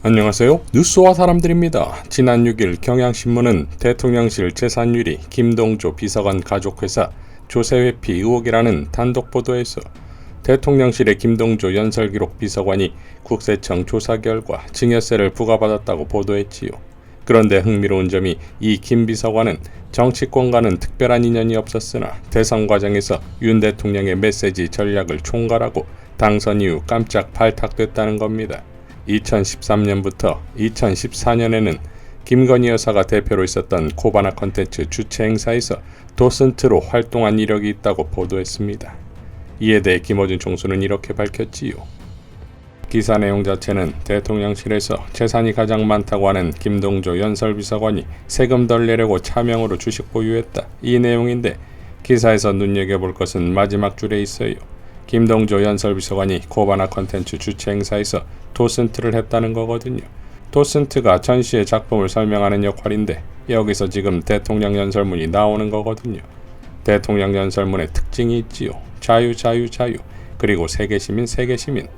안녕하세요. 뉴스와 사람들입니다. 지난 6일 경향신문은 대통령실 재산유리 김동조 비서관 가족회사 조세회피 의혹이라는 단독 보도에서 대통령실의 김동조 연설기록 비서관이 국세청 조사 결과 증여세를 부과받았다고 보도했지요. 그런데 흥미로운 점이 이 김 비서관은 정치권과는 특별한 인연이 없었으나 대선 과정에서 윤 대통령의 메시지 전략을 총괄하고 당선 이후 깜짝 발탁됐다는 겁니다. 2013년부터 2014년에는 김건희 여사가 대표로 있었던 코바나 컨텐츠 주최 행사에서 도슨트로 활동한 이력이 있다고 보도했습니다. 이에 대해 김어준 총수는 이렇게 밝혔지요. 기사 내용 자체는 대통령실에서 재산이 가장 많다고 하는 김동조 연설비서관이 세금 덜 내려고 차명으로 주식 보유했다. 이 내용인데 기사에서 눈여겨볼 것은 마지막 줄에 있어요. 김동조 연설비서관이 코바나 컨텐츠 주최 행사에서 도슨트를 했다는 거거든요. 도슨트가 전시의 작품을 설명하는 역할인데 여기서 지금 대통령 연설문이 나오는 거거든요. 대통령 연설문의 특징이 있지요. 자유 자유 자유 그리고 세계시민 세계시민.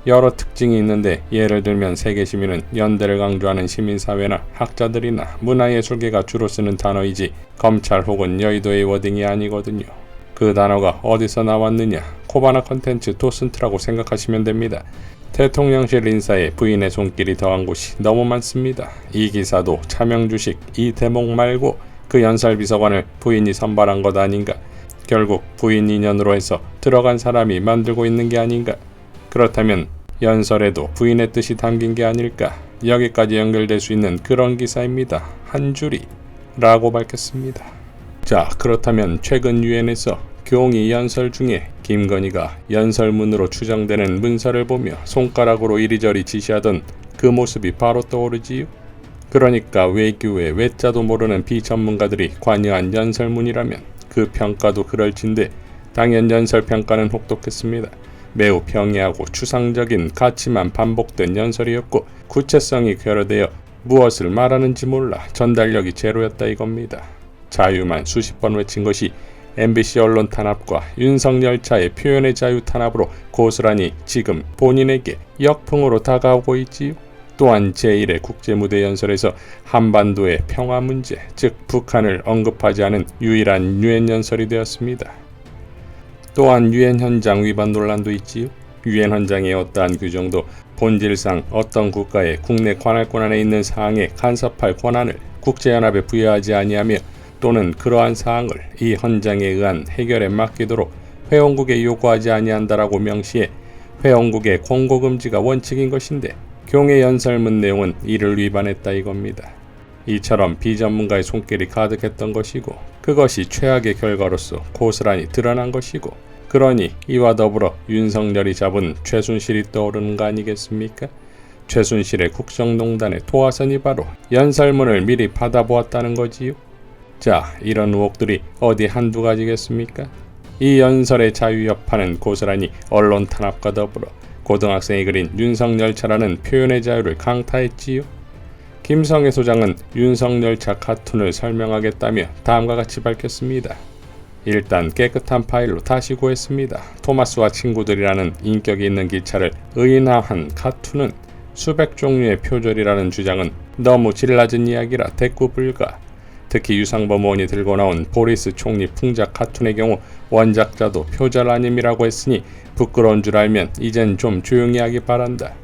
여러 특징이 있는데 예를 들면 세계시민은 연대를 강조하는 시민사회나 학자들이나 문화예술계가 주로 쓰는 단어이지 검찰 혹은 여의도의 워딩이 아니거든요. 그 단어가 어디서 나왔느냐? 코바나 컨텐츠 도슨트라고 생각하시면 됩니다. 대통령실 인사에 부인의 손길이 더한 곳이 너무 많습니다. 이 기사도 차명주식 이 대목 말고 그 연설비서관을 부인이 선발한 것 아닌가? 결국 부인 인연으로 해서 들어간 사람이 만들고 있는 게 아닌가? 그렇다면 연설에도 부인의 뜻이 담긴 게 아닐까? 여기까지 연결될 수 있는 그런 기사입니다. 한 줄이 라고 밝혔습니다. 자, 그렇다면 최근 유엔에서 교웅이 연설 중에 김건희가 연설문으로 추정되는 문서를 보며 손가락으로 이리저리 지시하던 그 모습이 바로 떠오르지요. 그러니까 외교의 외자도 모르는 비전문가들이 관여한 연설문이라면 그 평가도 그럴진데 당연 연설평가는 혹독했습니다. 매우 평이하고 추상적인 가치만 반복된 연설이었고 구체성이 결여되어 무엇을 말하는지 몰라 전달력이 제로였다 이겁니다. 자유만 수십 번 외친 것이 MBC 언론 탄압과 윤석열차의 표현의 자유 탄압으로 고스란히 지금 본인에게 역풍으로 다가오고 있지요. 또한 제1회 국제무대 연설에서 한반도의 평화 문제, 즉 북한을 언급하지 않은 유일한 유엔 연설이 되었습니다. 또한 유엔 현장 위반 논란도 있지요. 유엔 헌장의 어떠한 규정도 본질상 어떤 국가의 국내 관할권 안에 있는 사항에 간섭할 권한을 국제연합에 부여하지 아니하며 또는 그러한 사항을 이 헌장에 의한 해결에 맡기도록 회원국에 요구하지 아니한다라고 명시해 회원국의 권고금지가 원칙인 것인데 교웅의 연설문 내용은 이를 위반했다 이겁니다. 이처럼 비전문가의 손길이 가득했던 것이고 그것이 최악의 결과로서 고스란히 드러난 것이고 그러니 이와 더불어 윤석열이 잡은 최순실이 떠오르는 거 아니겠습니까? 최순실의 국정농단의 도화선이 바로 연설문을 미리 받아보았다는 거지요. 자, 이런 의혹들이 어디 한두 가지겠습니까? 이 연설의 자유 여파는 고스란히 언론 탄압과 더불어 고등학생이 그린 윤석열차라는 표현의 자유를 강타했지요. 김성애 소장은 윤석열차 카툰을 설명하겠다며 다음과 같이 밝혔습니다. 일단 깨끗한 파일로 다시 구했습니다. 토마스와 친구들이라는 인격이 있는 기차를 의인화한 카툰은 수백 종류의 표절이라는 주장은 너무 질 낮은 이야기라 대꾸 불가. 특히 유상범 의원이 들고 나온 보리스 총리 풍자 카툰의 경우 원작자도 표절 아님이라고 했으니 부끄러운 줄 알면 이젠 좀 조용히 하기 바란다.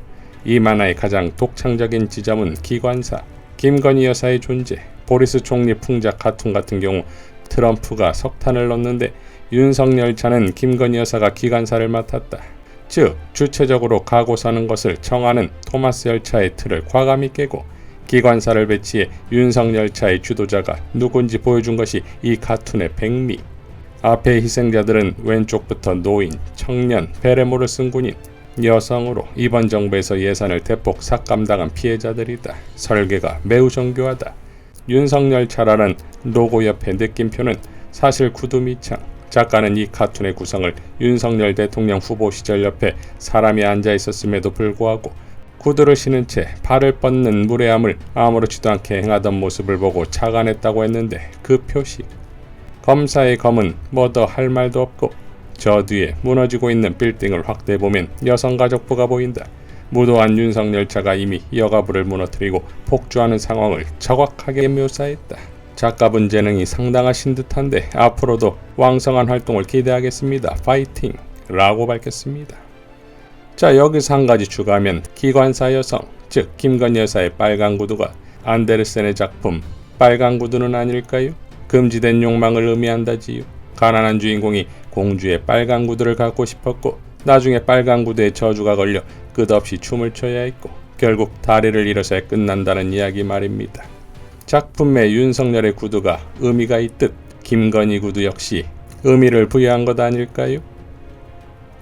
이 만화의 가장 독창적인 지점은 기관사, 김건희 여사의 존재. 보리스 총리 풍자 카툰 같은 경우 트럼프가 석탄을 넣는데 윤석열 차는 김건희 여사가 기관사를 맡았다. 즉 주체적으로 가고 사는 것을 정하는 토마스 열차의 틀을 과감히 깨고 기관사를 배치해 윤석열 차의 주도자가 누군지 보여준 것이 이 카툰의 백미. 앞의 희생자들은 왼쪽부터 노인, 청년, 베레모를 쓴 군인, 여성으로 이번 정부에서 예산을 대폭 삭감당한 피해자들이다. 설계가 매우 정교하다. 윤석열 차라는 로고 옆의 느낌표는 사실 구두미창. 작가는 이 카툰의 구성을 윤석열 대통령 후보 시절 옆에 사람이 앉아 있었음에도 불구하고 구두를 신은 채 발을 뻗는 무례함을 아무렇지도 않게 행하던 모습을 보고 착안했다고 했는데 그 표시. 검사의 검은 뭐 더 할 말도 없고 저 뒤에 무너지고 있는 빌딩을 확대해보면 여성가족부가 보인다. 무도한 윤석열차가 이미 여가부를 무너뜨리고 폭주하는 상황을 정확하게 묘사했다. 작가분 재능이 상당하신 듯한데 앞으로도 왕성한 활동을 기대하겠습니다. 파이팅! 라고 밝혔습니다. 자, 여기서 한 가지 추가하면 기관사 여성, 즉 김건희 여사의 빨간 구두가 안데르센의 작품 빨간 구두는 아닐까요? 금지된 욕망을 의미한다지요. 가난한 주인공이 공주의 빨간 구두를 갖고 싶었고 나중에 빨간 구두에 저주가 걸려 끝없이 춤을 춰야 했고 결국 다리를 잃어서야 끝난다는 이야기 말입니다. 작품의 윤석열의 구두가 의미가 있듯 김건희 구두 역시 의미를 부여한 것 아닐까요?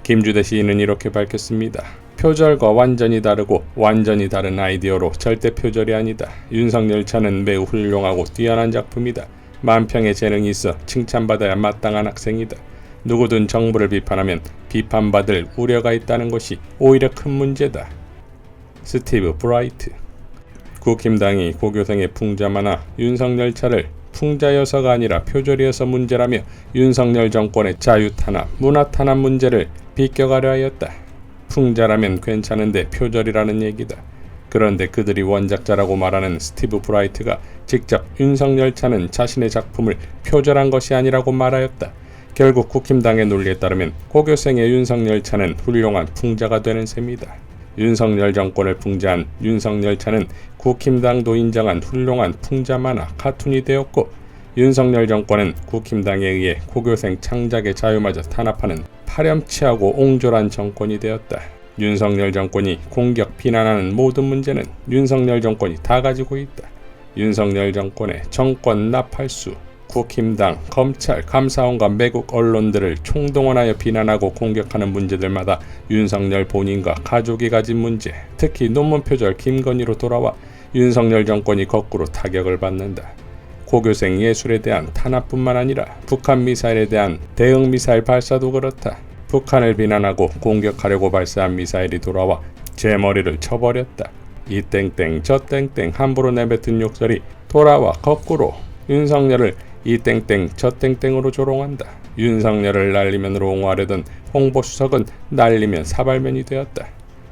김주대 시인은 이렇게 밝혔습니다. 표절과 완전히 다르고 완전히 다른 아이디어로 절대 표절이 아니다. 윤석열 차는 매우 훌륭하고 뛰어난 작품이다. 만평의 재능이 있어 칭찬받아야 마땅한 학생이다. 누구든 정부를 비판하면 비판받을 우려가 있다는 것이 오히려 큰 문제다. 스티브 브라이트. 국힘당이 고교생의 풍자만화 윤석열 차를 풍자여서가 아니라 표절이어서 문제라며 윤석열 정권의 자유탄압, 문화탄압 문제를 비껴가려 하였다. 풍자라면 괜찮은데 표절이라는 얘기다. 그런데 그들이 원작자라고 말하는 스티브 브라이트가 직접 윤석열 차는 자신의 작품을 표절한 것이 아니라고 말하였다. 결국 국힘당의 논리에 따르면 고교생의 윤석열 차는 훌륭한 풍자가 되는 셈이다. 윤석열 정권을 풍자한 윤석열 차는 국힘당도 인정한 훌륭한 풍자 만화 카툰이 되었고 윤석열 정권은 국힘당에 의해 고교생 창작의 자유마저 탄압하는 파렴치하고 옹졸한 정권이 되었다. 윤석열 정권이 공격, 비난하는 모든 문제는 윤석열 정권이 다 가지고 있다. 윤석열 정권의 정권 나팔수, 국힘당, 검찰, 감사원과 매국 언론들을 총동원하여 비난하고 공격하는 문제들마다 윤석열 본인과 가족이 가진 문제, 특히 논문 표절 김건희로 돌아와 윤석열 정권이 거꾸로 타격을 받는다. 고교생 예술에 대한 탄압뿐만 아니라 북한 미사일에 대한 대응 미사일 발사도 그렇다. 북한을 비난하고 공격하려고 발사한 미사일이 돌아와 제 머리를 쳐버렸다. 이 땡땡 저 땡땡 함부로 내뱉은 욕설이 돌아와 거꾸로 윤석열을 이 땡땡 저 땡땡으로 조롱한다. 윤석열을 날리면 옹호하려던 홍보수석은 날리면 사발면이 되었다.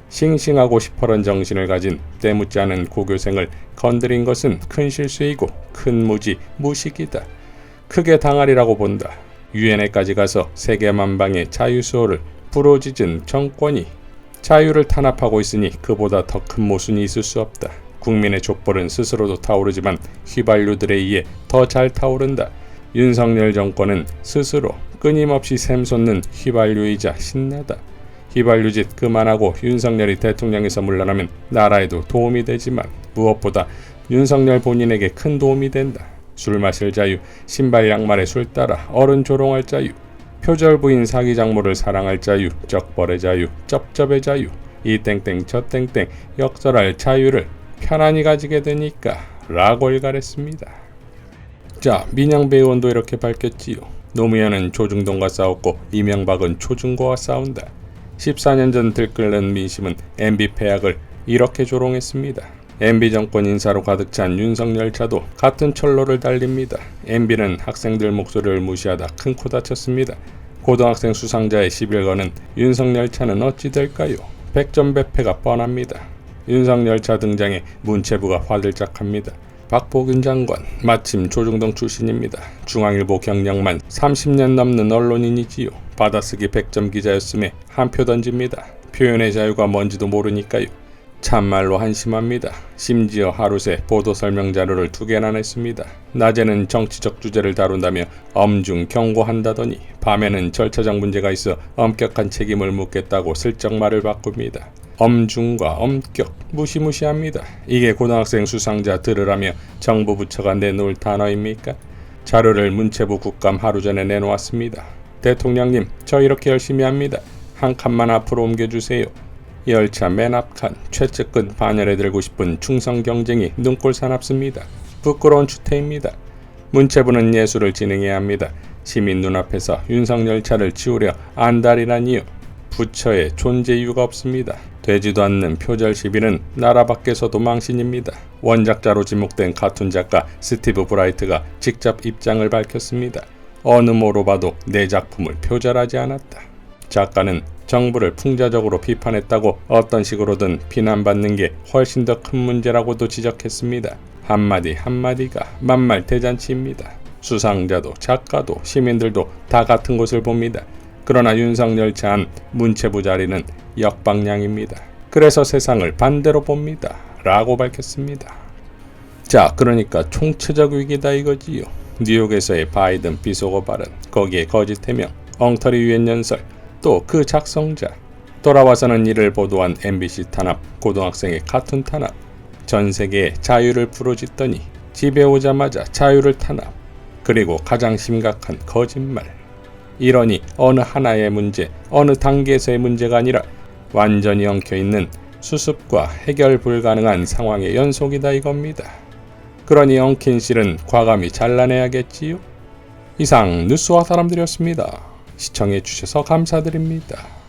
싱싱하고 시퍼런 정신을 가진 때묻지 않은 고교생을 건드린 것은 큰 실수이고 큰 무지, 무식이다. 크게 당하리라고 본다. 유엔에까지 가서 세계만방의 자유수호를 부르짖은 정권이 자유를 탄압하고 있으니 그보다 더 큰 모순이 있을 수 없다. 국민의 족벌은 스스로도 타오르지만 휘발유들에 의해 더 잘 타오른다. 윤석열 정권은 스스로 끊임없이 샘솟는 휘발유이자 신나다. 휘발유짓 그만하고 윤석열이 대통령에서 물러나면 나라에도 도움이 되지만 무엇보다 윤석열 본인에게 큰 도움이 된다. 술 마실 자유, 신발 양말에 술 따라 어른 조롱할 자유, 표절 부인 사기 장모를 사랑할 자유, 쩍벌의 자유, 쩝쩝의 자유, 이 땡땡 저 땡땡 역설할 자유를 편안히 가지게 되니까 라고 일갈했습니다. 자, 민영 배의원도 이렇게 밝혔지요. 노무현은 조중동과 싸웠고 이명박은 조중고와 싸운다. 14년 전 들끓는 민심은 MB 폐악을 이렇게 조롱했습니다. MB 정권 인사로 가득 찬 윤석열 차도 같은 철로를 달립니다. MB는 학생들 목소리를 무시하다 큰 코 다쳤습니다. 고등학생 수상자의 11건은 윤석열 차는 어찌 될까요? 백전백패가 뻔합니다. 윤석열 차 등장에 문체부가 화들짝합니다. 박보균 장관 마침 조중동 출신입니다. 중앙일보 경력만 30년 넘는 언론인이지요. 받아쓰기 100점 기자였음에 한 표 던집니다. 표현의 자유가 뭔지도 모르니까요. 참말로 한심합니다. 심지어 하루 새 보도 설명 자료를 2개나 냈습니다. 낮에는 정치적 주제를 다룬다며 엄중 경고한다더니 밤에는 절차적 문제가 있어 엄격한 책임을 묻겠다고 슬쩍 말을 바꿉니다. 엄중과 엄격, 무시무시합니다. 이게 고등학생 수상자 들으라며 정부 부처가 내놓을 단어입니까? 자료를 문체부 국감 하루 전에 내놓았습니다. 대통령님, 저 이렇게 열심히 합니다. 한 칸만 앞으로 옮겨주세요. 열차 맨 앞칸, 최측근 반열에 들고 싶은 충성 경쟁이 눈꼴 사납습니다. 부끄러운 추태입니다. 문체부는 예술을 진행해야 합니다. 시민 눈앞에서 윤석열 차를 치우려 안달이라니요. 부처의 존재 이유가 없습니다. 되지도 않는 표절 시비는 나라 밖에서도 망신입니다. 원작자로 지목된 카툰 작가 스티브 브라이트가 직접 입장을 밝혔습니다. 어느 모로 봐도 내 작품을 표절하지 않았다. 작가는 정부를 풍자적으로 비판했다고 어떤 식으로든 비난받는 게 훨씬 더 큰 문제라고도 지적했습니다. 한마디 한마디가 만말대잔치입니다. 수상자도 작가도 시민들도 다 같은 곳을 봅니다. 그러나 윤석열 차한 문체부 자리는 역방향입니다. 그래서 세상을 반대로 봅니다. 라고 밝혔습니다. 자, 그러니까 총체적 위기다 이거지요. 뉴욕에서의 바이든 비속어 발언, 거기에 거짓 해명, 엉터리 유엔 연설, 또 그 작성자, 돌아와서는 이를 보도한 MBC 탄압, 고등학생의 카툰 탄압, 전 세계에 자유를 부르짖더니 집에 오자마자 자유를 탄압, 그리고 가장 심각한 거짓말. 이러니 어느 하나의 문제, 어느 단계에서의 문제가 아니라 완전히 엉켜있는 수습과 해결 불가능한 상황의 연속이다 이겁니다. 그러니 엉킨 실은 과감히 잘라내야겠지요. 이상 뉴스와 사람들이었습니다. 시청해주셔서 감사드립니다.